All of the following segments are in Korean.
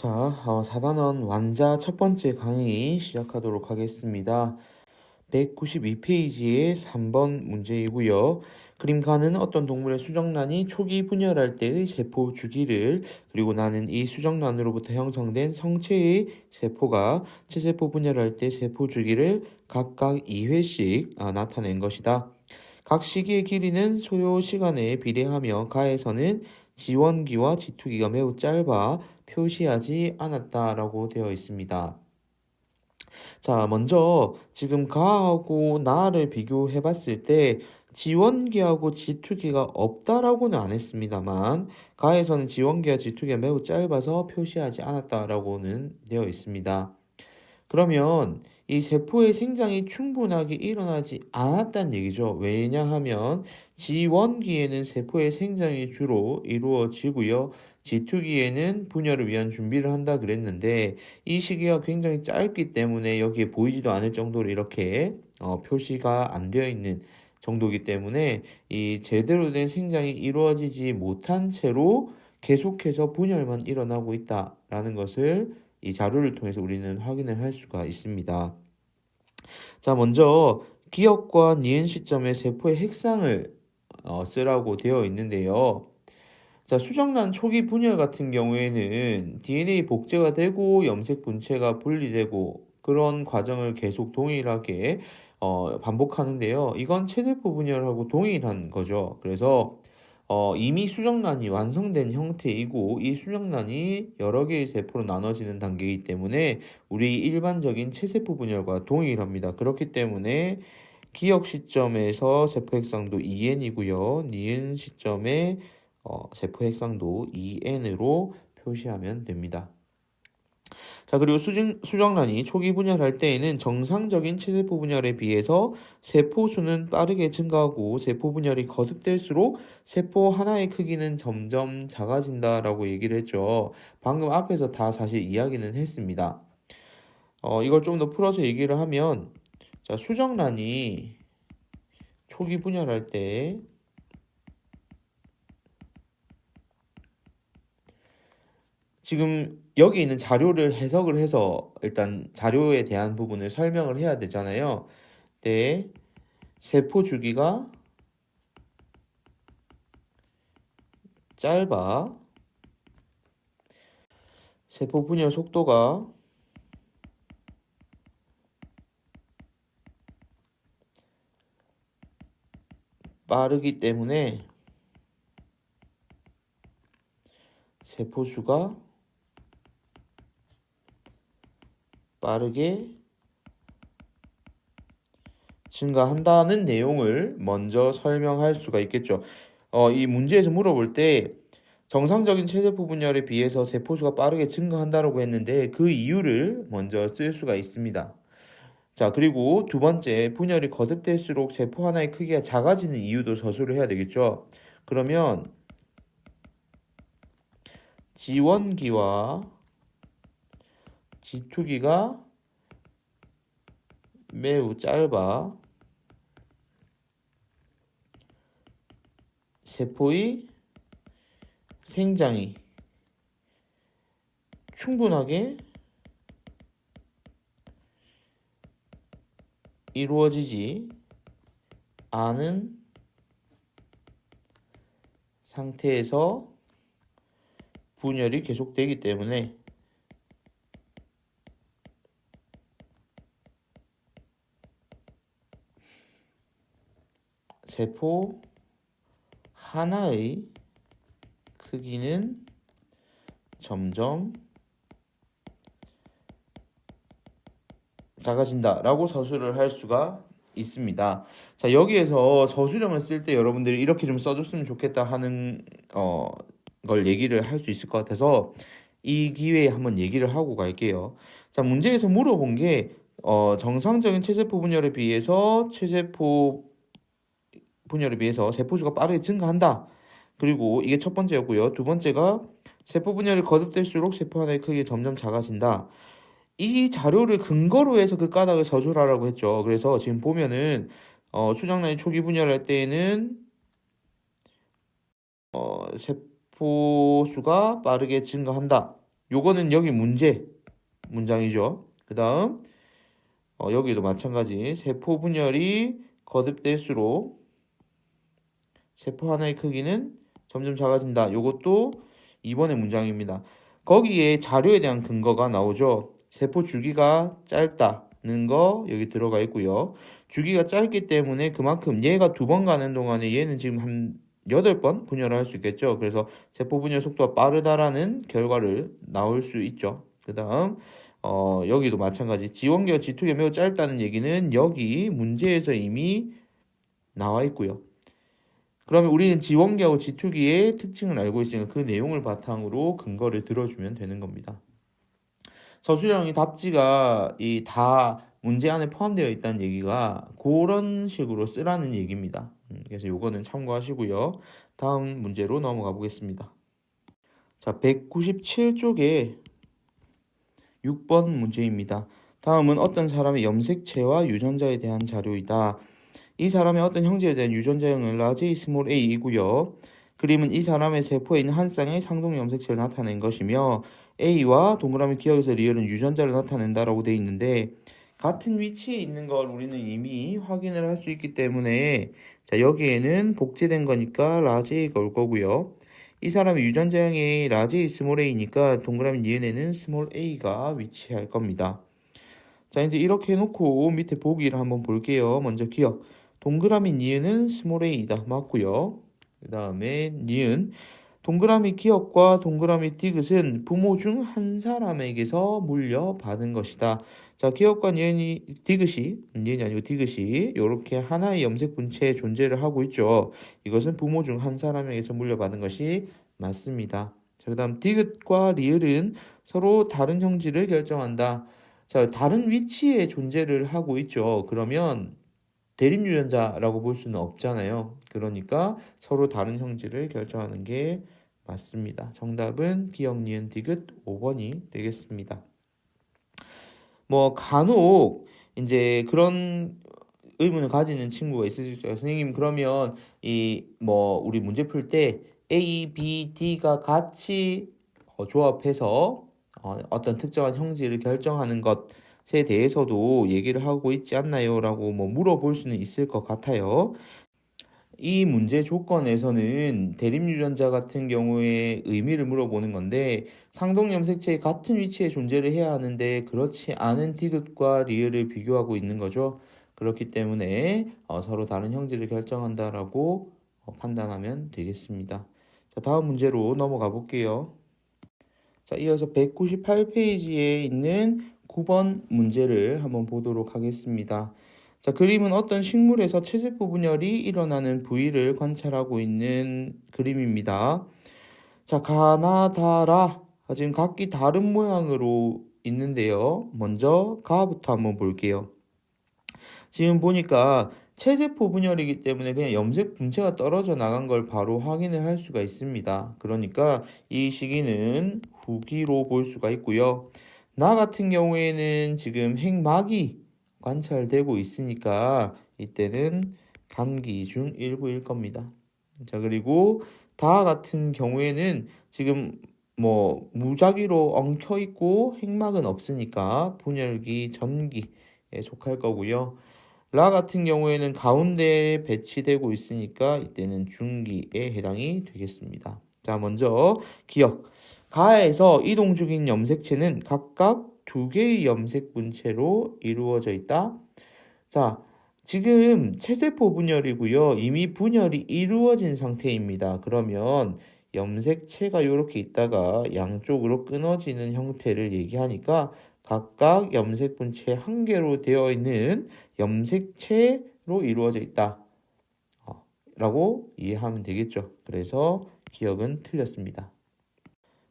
자, 4단원 완자 첫 번째 강의 시작하도록 하겠습니다. 192페이지의 3번 문제이고요. 그림 가는 어떤 동물의 수정란이 초기 분열할 때의 세포 주기를, 그리고 나는 이 수정란으로부터 형성된 성체의 세포가 체세포 분열할 때 세포 주기를 각각 2회씩 나타낸 것이다. 각 시기의 길이는 소요 시간에 비례하며 가에서는 지원기와 지투기가 매우 짧아 표시하지 않았다라고 되어 있습니다. 자, 먼저 지금 가하고 나를 비교해 봤을 때 지원기하고 지투기가 없다라고는 안 했습니다만 가에서는 지원기와 지투기가 매우 짧아서 표시하지 않았다라고는 되어 있습니다. 그러면 이 세포의 생장이 충분하게 일어나지 않았다는 얘기죠. 왜냐하면 지원기에는 세포의 생장이 주로 이루어지고요. 지투기에는 분열을 위한 준비를 한다 그랬는데 이 시기가 굉장히 짧기 때문에 여기에 보이지도 않을 정도로 이렇게 표시가 안 되어 있는 정도이기 때문에 이 제대로 된 생장이 이루어지지 못한 채로 계속해서 분열만 일어나고 있다라는 것을 이 자료를 통해서 우리는 확인을 할 수가 있습니다. 자, 먼저 기억과 니은 시점에 세포의 핵상을 쓰라고 되어 있는데요. 자, 수정란 초기 분열 같은 경우에는 DNA 복제가 되고 염색 분체가 분리되고 그런 과정을 계속 동일하게 반복하는데요. 이건 체세포 분열하고 동일한 거죠. 그래서 이미 수정란이 완성된 형태이고 이 수정란이 여러 개의 세포로 나눠지는 단계이기 때문에 우리 일반적인 체세포 분열과 동일합니다. 그렇기 때문에 기억 시점에서 세포 핵상도 2n이고요. 니은 시점에 세포 핵상도 2n으로 표시하면 됩니다. 자, 그리고 수정란이 초기 분열할 때에는 정상적인 체세포 분열에 비해서 세포 수는 빠르게 증가하고 세포 분열이 거듭될수록 세포 하나의 크기는 점점 작아진다라고 얘기를 했죠. 방금 앞에서 다 사실 이야기는 했습니다. 이걸 좀 더 풀어서 얘기를 하면, 자, 수정란이 초기 분열할 때 지금 여기 있는 자료를 해석을 해서 일단 자료에 대한 부분을 설명을 해야 되잖아요. 네, 세포 주기가 짧아, 세포 분열 속도가 빠르기 때문에 세포 수가 빠르게 증가한다는 내용을 먼저 설명할 수가 있겠죠. 이 문제에서 물어볼 때 정상적인 체세포 분열에 비해서 세포 수가 빠르게 증가한다고 했는데 그 이유를 먼저 쓸 수가 있습니다. 자, 그리고 두 번째, 분열이 거듭될수록 세포 하나의 크기가 작아지는 이유도 서술을 해야 되겠죠. 그러면 지원기와 지투기가 매우 짧아 세포의 생장이 충분하게 이루어지지 않은 상태에서 분열이 계속되기 때문에 세포 하나의 크기는 점점 작아진다라고 서술을 할 수가 있습니다. 자, 여기에서 서술형을 쓸 때 여러분들이 이렇게 좀 써줬으면 좋겠다 하는 걸 얘기를 할 수 있을 것 같아서 이 기회에 한번 얘기를 하고 갈게요. 자, 문제에서 물어본 게 정상적인 체세포 분열에 비해서 세포수가 빠르게 증가한다. 그리고 이게 첫 번째였고요. 두 번째가 세포 분열이 거듭될수록 세포 하나의 크기가 점점 작아진다. 이 자료를 근거로 해서 그 까닭을 서술하라고 했죠. 그래서 지금 보면은 수정란이 초기 분열할 때에는 세포 수가 빠르게 증가한다. 요거는 여기 문장이죠. 그 다음 여기도 마찬가지 세포 분열이 거듭될수록 세포 하나의 크기는 점점 작아진다. 요것도 2번의 문장입니다. 거기에 자료에 대한 근거가 나오죠. 세포 주기가 짧다는 거 여기 들어가 있고요. 주기가 짧기 때문에 그만큼 얘가 2번 가는 동안에 얘는 지금 한 8번 분열을 할 수 있겠죠. 그래서 세포 분열 속도가 빠르다라는 결과를 나올 수 있죠. 그 다음 여기도 마찬가지 지원계와 지투기가 매우 짧다는 얘기는 여기 문제에서 이미 나와 있고요. 그러면 우리는 지원기하고 지투기의 특징을 알고 있으니까 그 내용을 바탕으로 근거를 들어주면 되는 겁니다. 서술형이 답지가 다 문제 안에 포함되어 있다는 얘기가 그런 식으로 쓰라는 얘기입니다. 그래서 요거는 참고하시고요. 다음 문제로 넘어가 보겠습니다. 자, 197쪽에 6번 문제입니다. 다음은 어떤 사람의 염색체와 유전자에 대한 자료이다. 이 사람의 어떤 형제에 대한 유전자형은 라지 스몰 a이고요. 그림은 이 사람의 세포에 있는 한 쌍의 상동 염색체를 나타낸 것이며 A와 동그라미 기억에서 리을은 유전자를 나타낸다라고 되어 있는데 같은 위치에 있는 걸 우리는 이미 확인을 할 수 있기 때문에 자 여기에는 복제된 거니까 라지 A가 올 거고요. 이 사람의 유전자형이 라지 A 스몰 a니까 동그라미 니은에는 스몰 a가 위치할 겁니다. 자 이제 이렇게 해놓고 밑에 보기를 한번 볼게요. 먼저 기억 동그라미 니은은 스몰 a이다. 맞고요. 그 다음에 니은 동그라미 기억과 동그라미 디귿은 부모 중 한 사람에게서 물려받은 것이다. 자, 기억과 니은이 니은이 아니고 디귿이 이렇게 하나의 염색 분체의 존재를 하고 있죠. 이것은 부모 중 한 사람에게서 물려받은 것이 맞습니다. 자, 그다음 디귿과 리을은 서로 다른 형질을 결정한다. 자, 다른 위치에 존재를 하고 있죠. 그러면 대립유전자라고 볼 수는 없잖아요. 그러니까 서로 다른 형질을 결정하는 게 맞습니다. 정답은 기억, 니은, 디귿 5번이 되겠습니다. 뭐 간혹 이제 그런 의문을 가지는 친구가 있으실 거예요. 선생님 그러면 이 뭐 우리 문제 풀 때 A, B, D가 같이 조합해서 어떤 특정한 형질을 결정하는 것에 대해서도 얘기를 하고 있지 않나요? 라고 뭐 물어볼 수는 있을 것 같아요. 이 문제 조건에서는 대립유전자 같은 경우에 의미를 물어보는 건데 상동염색체의 같은 위치에 존재를 해야 하는데 그렇지 않은 디귿과 리을을 비교하고 있는 거죠. 그렇기 때문에 서로 다른 형질을 결정한다라고 판단하면 되겠습니다. 자, 다음 문제로 넘어가 볼게요. 자, 이어서 198페이지에 있는 9번 문제를 한번 보도록 하겠습니다. 자, 그림은 어떤 식물에서 체세포 분열이 일어나는 부위를 관찰하고 있는 그림입니다. 자, 가나다라. 지금 각기 다른 모양으로 있는데요. 먼저 가부터 한번 볼게요. 지금 보니까 체세포 분열이기 때문에 그냥 염색 분체가 떨어져 나간 걸 바로 확인을 할 수가 있습니다. 그러니까 이 시기는 후기로 볼 수가 있고요. 나 같은 경우에는 지금 핵막이 관찰되고 있으니까 이때는 감기 중 일부일 겁니다. 자, 그리고 다 같은 경우에는 지금 뭐 무작위로 엉켜 있고 핵막은 없으니까 분열기 전기에 속할 거고요. 라 같은 경우에는 가운데에 배치되고 있으니까 이때는 중기에 해당이 되겠습니다. 자, 먼저 기억. 가에서 이동 중인 염색체는 각각 2개의 염색 분체로 이루어져 있다. 자, 지금 체세포 분열이고요. 이미 분열이 이루어진 상태입니다. 그러면 염색체가 이렇게 있다가 양쪽으로 끊어지는 형태를 얘기하니까 각각 염색 분체 한 개로 되어 있는 염색체로 이루어져 있다. 라고 이해하면 되겠죠. 그래서 기억은 틀렸습니다.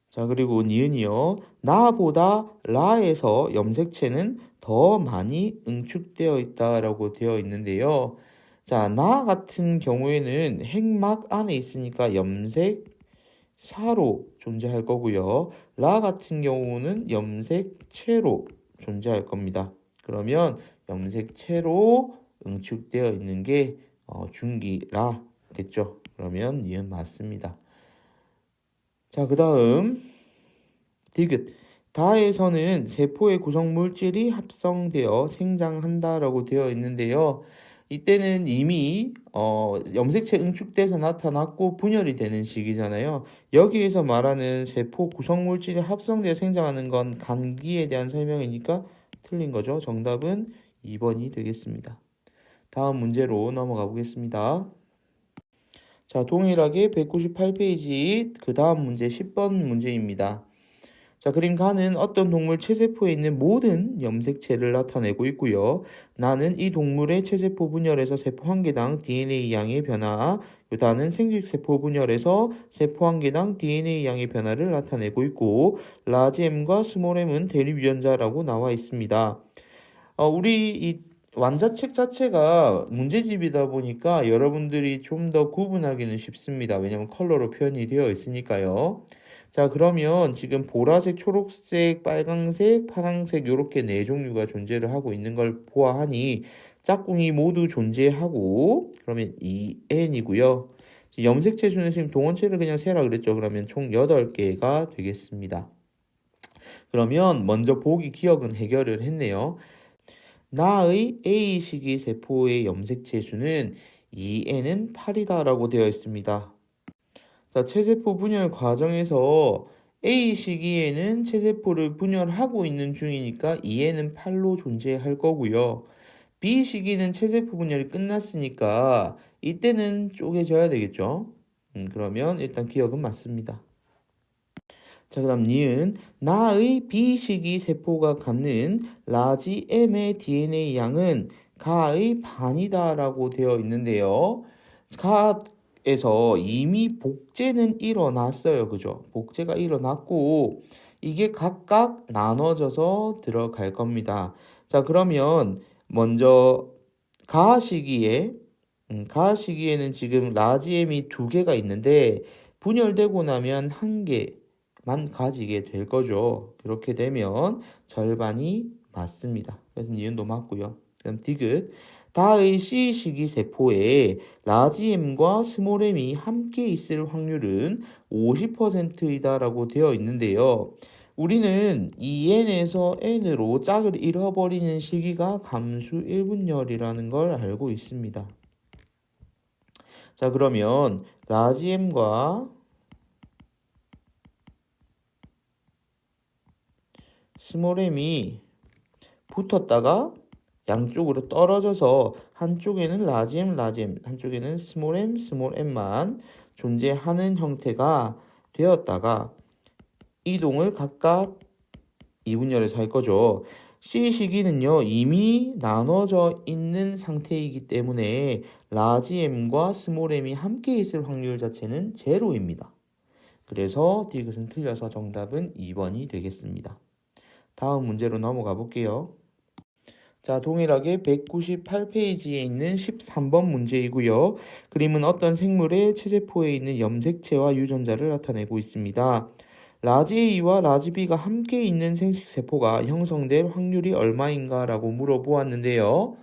자, 그리고 니은이요. 나보다 라에서 염색체는 더 많이 응축되어 있다라고 되어 있는데요. 자, 나 같은 경우에는 핵막 안에 있으니까 염색사로 존재할 거고요. 라 같은 경우는 염색체로 존재할 겁니다. 그러면 염색체로 응축되어 있는 게 중기라겠죠. 그러면 니은 맞습니다. 자, 그 다음 디귿. 다에서는 세포의 구성 물질이 합성되어 생장한다라고 되어 있는데요. 이때는 이미 염색체 응축돼서 나타났고 분열이 되는 시기잖아요. 여기에서 말하는 세포 구성 물질이 합성되어 생장하는 건 감기에 대한 설명이니까 틀린 거죠. 정답은 2번이 되겠습니다. 다음 문제로 넘어가 보겠습니다. 자, 동일하게 198페이지 그 다음 문제 10번 문제입니다. 자, 그림 가는 어떤 동물 체세포에 있는 모든 염색체를 나타내고 있고요. 나는 이 동물의 체세포 분열에서 세포 한 개당 DNA 양의 변화, 요다는 생식세포 분열에서 세포 한 개당 DNA 양의 변화를 나타내고 있고, 라지 M과 스몰 m은 대립 유전자라고 나와 있습니다. 우리 이 완자책 자체가 문제집이다 보니까 여러분들이 좀 더 구분하기는 쉽습니다. 왜냐하면 컬러로 표현이 되어 있으니까요. 자, 그러면 지금 보라색, 초록색, 빨강색, 파란색 이렇게 네 종류가 존재를 하고 있는 걸 보아하니 짝꿍이 모두 존재하고 그러면 2n이고요. 염색체 수는 지금 동원체를 그냥 세라 그랬죠. 그러면 총 8개가 되겠습니다. 그러면 먼저 보기 기억은 해결을 했네요. 나의 A시기 세포의 염색체 수는 2n은 8이다라고 되어 있습니다. 자, 체세포 분열 과정에서 A 시기에는 체세포를 분열하고 있는 중이니까 2n은 8로 존재할 거고요. B 시기는 체세포 분열이 끝났으니까 이때는 쪼개져야 되겠죠. 그러면 일단 기억은 맞습니다. 자, 그 다음 니은 나의 B시기 세포가 갖는 라지 M의 DNA 양은 가의 반이다 라고 되어 있는데요. 가에서 이미 복제는 일어났어요. 그죠? 복제가 일어났고 이게 각각 나눠져서 들어갈 겁니다. 자, 그러면 먼저 가 시기에 가 시기에는 지금 라지 M이 2개가 있는데 분열되고 나면 1개만 가지게 될 거죠. 그렇게 되면 절반이 맞습니다. 그래서 니은도 맞고요. 그럼 디귿. 다의 C 시기 세포에 라지 M과 스몰 m이 함께 있을 확률은 50%이다라고 되어 있는데요. 우리는 2n에서 n으로 짝을 잃어버리는 시기가 감수 1분열이라는 걸 알고 있습니다. 자, 그러면 라지 M과 스몰 m이 붙었다가 양쪽으로 떨어져서 한쪽에는 라지 M, 한쪽에는 스몰 m만 존재하는 형태가 되었다가 이동을 각각 2분열해서 할 거죠. C 시기는요 이미 나눠져 있는 상태이기 때문에 라지 M과 스몰 m이 함께 있을 확률 자체는 제로입니다. 그래서 디귿은 틀려서 정답은 2번이 되겠습니다. 다음 문제로 넘어가 볼게요. 자, 동일하게 198페이지에 있는 13번 문제이고요. 그림은 어떤 생물의 체세포에 있는 염색체와 유전자를 나타내고 있습니다. 라지 A와 라지 B가 함께 있는 생식세포가 형성될 확률이 얼마인가 라고 물어보았는데요.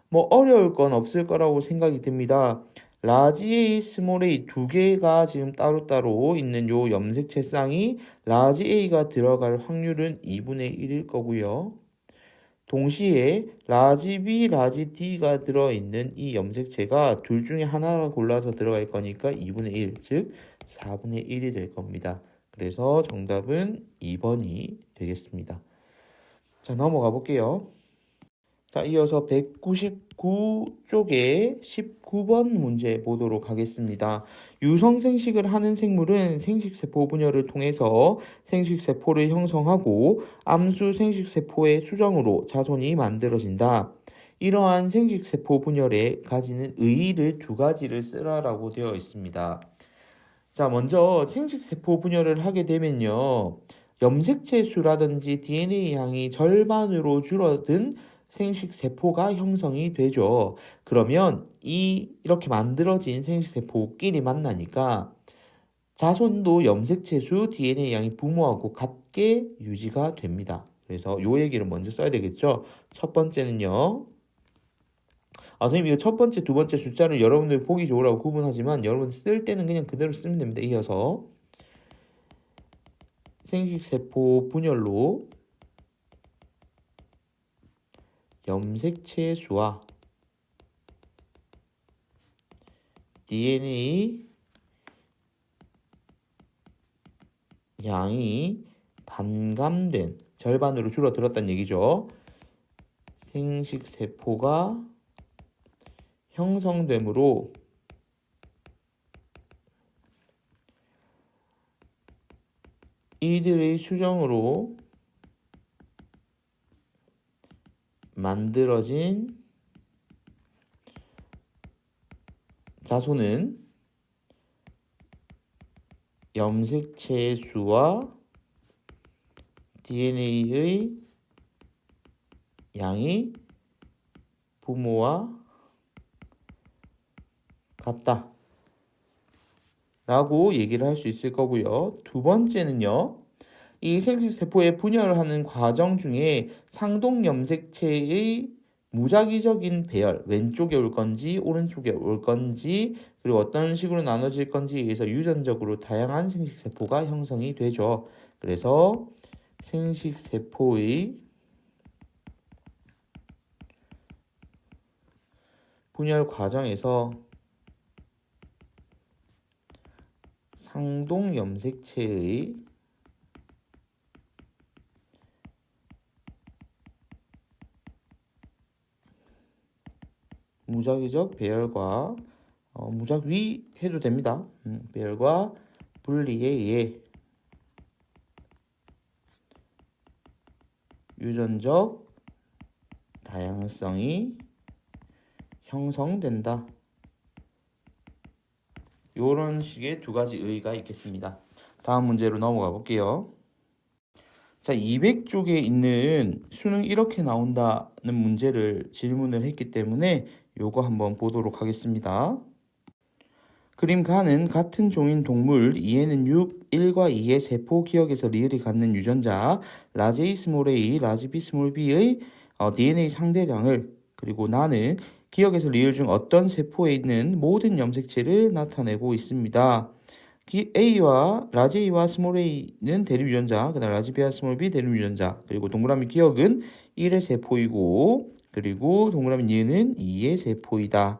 뭐 어려울 건 없을 거라고 생각이 듭니다. 라지 A, 스몰 a 2개가 지금 따로따로 있는 요 염색체 쌍이 라지 A가 들어갈 확률은 2분의 1일 거고요. 동시에 라지 B, 라지 D가 들어있는 이 염색체가 둘 중에 하나를 골라서 들어갈 거니까 2분의 1, 즉 4분의 1이 될 겁니다. 그래서 정답은 2번이 되겠습니다. 자, 넘어가 볼게요. 자, 이어서 199쪽에 19번 문제 보도록 하겠습니다. 유성생식을 하는 생물은 생식세포 분열을 통해서 생식세포를 형성하고 암수 생식세포의 수정으로 자손이 만들어진다. 이러한 생식세포 분열에 가지는 의의를 2가지를 쓰라라고 되어 있습니다. 자, 먼저 생식세포 분열을 하게 되면요. 염색체 수라든지 DNA 양이 절반으로 줄어든 생식세포가 형성이 되죠. 그러면 이렇게 만들어진 생식세포끼리 만나니까 자손도 염색체 수, DNA 양이 부모하고 같게 유지가 됩니다. 그래서 요 얘기를 먼저 써야 되겠죠. 첫 번째는요. 선생님 이거 첫 번째, 두 번째 숫자를 여러분들 보기 좋으라고 구분하지만 여러분 쓸 때는 그냥 그대로 쓰면 됩니다. 이어서 생식세포 분열로 염색체의 수와 DNA 양이 반감된 절반으로 줄어들었다는 얘기죠. 생식세포가 형성되므로 이들의 수정으로 만들어진 자손은 염색체의 수와 DNA의 양이 부모와 같다 라고 얘기를 할 수 있을 거고요. 두 번째는요. 이 생식세포의 분열을 하는 과정 중에 상동염색체의 무작위적인 배열, 왼쪽에 올 건지 오른쪽에 올 건지 그리고 어떤 식으로 나눠질 건지에 의해서 유전적으로 다양한 생식세포가 형성이 되죠. 그래서 생식세포의 분열 과정에서 상동염색체의 무작위적 배열과 무작위 해도 됩니다. 배열과 분리에 의해 유전적 다양성이 형성된다. 이런 식의 두 가지 의의가 있겠습니다. 다음 문제로 넘어가 볼게요. 자, 200쪽에 있는 수능 이렇게 나온다는 문제를 질문을 했기 때문에 요거 한번 보도록 하겠습니다. 그림 가는 같은 종인 동물 2에는 6, 1과 2의 세포 기억에서 리을이 갖는 유전자 라지 A 스몰 a, 라지 B 스몰 b의 DNA 상대량을 그리고 나는 기억에서 리을 중 어떤 세포에 있는 모든 염색체를 나타내고 있습니다. A와 라지 A와 스몰 a는 대립 유전자, 그다음 라지 B와 스몰 b 대립 유전자, 그리고 동그라미 기억은 1의 세포이고 그리고 동그라미 니은은 2의 세포이다.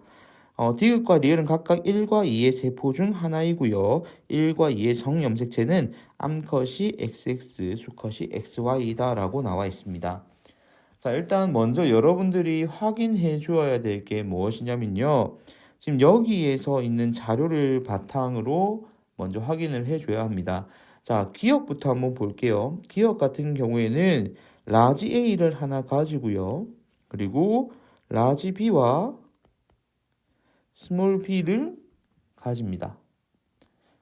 디귿과 리을은 각각 1과 2의 세포 중 하나이고요. 1과 2의 정염색체는 암컷이 XX, 수컷이 XY이다 라고 나와 있습니다. 자, 일단 먼저 여러분들이 확인해 주어야 될 게 무엇이냐면요. 지금 여기에서 있는 자료를 바탕으로 먼저 확인을 해줘야 합니다. 자, 기억부터 한번 볼게요. 기억 같은 경우에는 라지 A를 하나 가지고요. 그리고 라지 B와 스몰 b를 가집니다.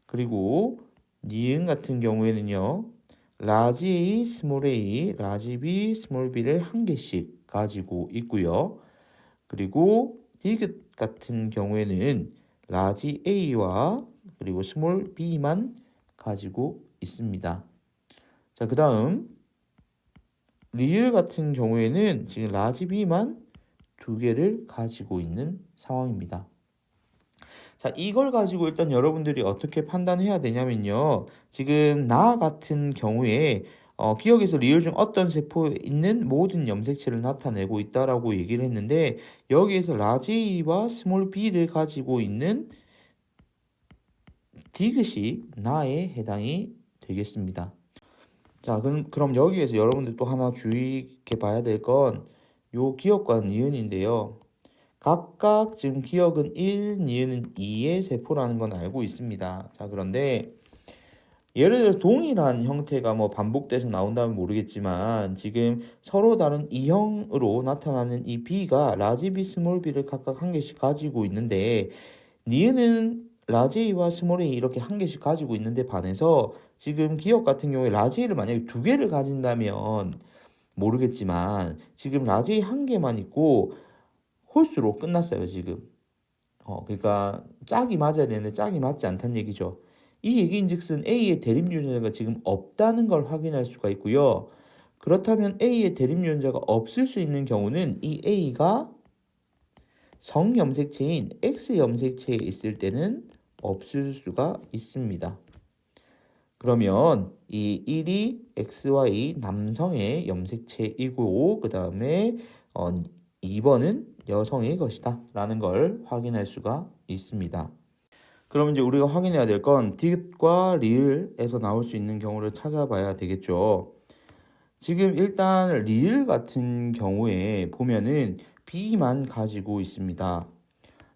그리고 니은 같은 경우에는요. 라지 A, 스몰 a, 라지 B, 스몰 b를 한 개씩 가지고 있고요. 그리고 디귿 같은 경우에는 라지 A와 그리고 스몰 b만 가지고 있습니다. 자, 그 다음 리을 같은 경우에는 지금 라지 B만 두 개를 가지고 있는 상황입니다. 자, 이걸 가지고 일단 여러분들이 어떻게 판단해야 되냐면요. 지금 나 같은 경우에 기억에서 리을 중 어떤 세포에 있는 모든 염색체를 나타내고 있다라고 얘기를 했는데 여기에서 라지 A와 스몰 b를 가지고 있는 디귿이 나에 해당이 되겠습니다. 자, 그럼 여기에서 여러분들 또 하나 주의 깊게 봐야 될 건 요 기억과 니은인데요. 각각 지금 기억은 1, 니은은 2의 세포라는 건 알고 있습니다. 자, 그런데 예를 들어서 동일한 형태가 뭐 반복돼서 나온다면 모르겠지만 지금 서로 다른 E형으로 나타나는 이 B가 라지 B, 스몰 b를 각각 한 개씩 가지고 있는데 니은은 라지 A와 스몰 a 이렇게 한 개씩 가지고 있는데 반해서 지금 기억 같은 경우에 라지 A를 만약에 두 개를 가진다면 모르겠지만 지금 라지 A 한 개만 있고 홀수로 끝났어요, 지금. 그러니까 짝이 맞아야 되는데 짝이 맞지 않다는 얘기죠. 이 얘기인즉슨 A의 대립 유전자가 지금 없다는 걸 확인할 수가 있고요. 그렇다면 A의 대립 유전자가 없을 수 있는 경우는 이 A가 성염색체인 X 염색체에 있을 때는 없을 수가 있습니다. 그러면 이 1이 XY 남성의 염색체이고 그 다음에 2번은 여성의 것이다 라는 걸 확인할 수가 있습니다. 그럼 이제 우리가 확인해야 될 건 딕과 리을에서 나올 수 있는 경우를 찾아봐야 되겠죠. 지금 일단 리을 같은 경우에 보면은 B만 가지고 있습니다.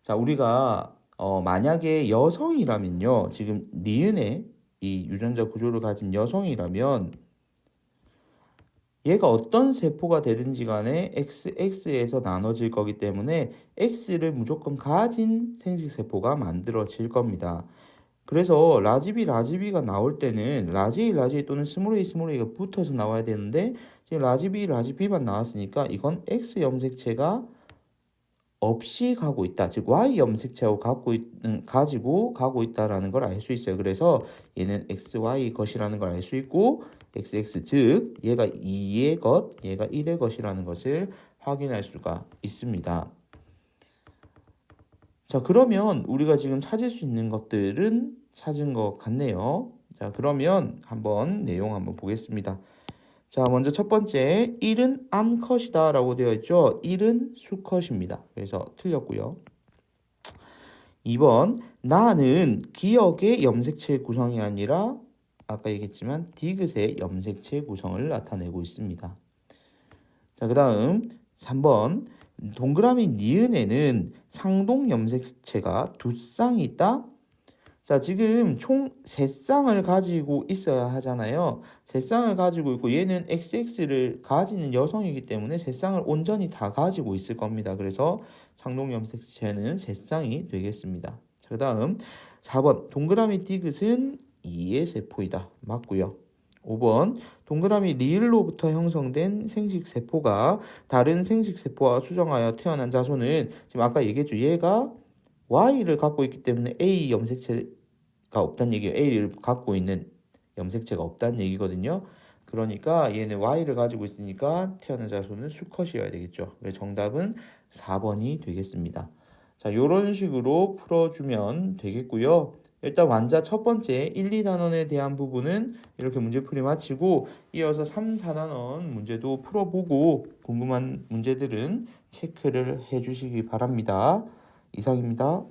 자, 우리가 만약에 여성이라면요. 지금 니은의 이 유전자 구조를 가진 여성이라면 얘가 어떤 세포가 되든지 간에 XX에서 나눠질 거기 때문에 X를 무조건 가진 생식세포가 만들어질 겁니다. 그래서 라지비가 나올 때는 라지 또는 스몰 A가 붙어서 나와야 되는데 지금 라지비만 나왔으니까 이건 X 염색체가 없이 가고 있다. 즉 Y 염색체하고 가지고 가고 있다라는 걸 알 수 있어요. 그래서 얘는 XY 것이라는 걸 알 수 있고 XX 즉 얘가 2의 것, 얘가 1의 것이라는 것을 확인할 수가 있습니다. 자, 그러면 우리가 지금 찾을 수 있는 것들은 찾은 것 같네요. 자, 그러면 내용 한번 보겠습니다. 자, 먼저 첫 번째 1은 암컷이다 라고 되어 있죠. 1은 수컷입니다. 그래서 틀렸고요. 2번 나는 기역의 염색체 구성이 아니라 아까 얘기했지만 디귿의 염색체 구성을 나타내고 있습니다. 자, 그 다음 3번 동그라미 니은에는 상동 염색체가 2쌍이 있다. 자, 지금 총 3쌍을 가지고 있어야 하잖아요. 3쌍을 가지고 있고 얘는 XX를 가지는 여성이기 때문에 3쌍을 온전히 다 가지고 있을 겁니다. 그래서 상동 염색체는 3쌍이 되겠습니다. 자, 그 다음 4번 동그라미 디귿은 2의 세포이다. 맞고요. 5번 동그라미 리을로부터 형성된 생식세포가 다른 생식세포와 수정하여 태어난 자손은 지금 아까 얘기했죠. 얘가 Y를 갖고 있기 때문에 A 염색체가 없다는 얘기예요. A를 갖고 있는 염색체가 없다는 얘기거든요. 그러니까 얘는 Y를 가지고 있으니까 태어난 자손은 수컷이어야 되겠죠. 그래서 정답은 4번이 되겠습니다. 자, 이런 식으로 풀어주면 되겠고요. 일단 완자 첫 번째 1, 2단원에 대한 부분은 이렇게 문제풀이 마치고 이어서 3, 4단원 문제도 풀어보고 궁금한 문제들은 체크를 해주시기 바랍니다. 이상입니다.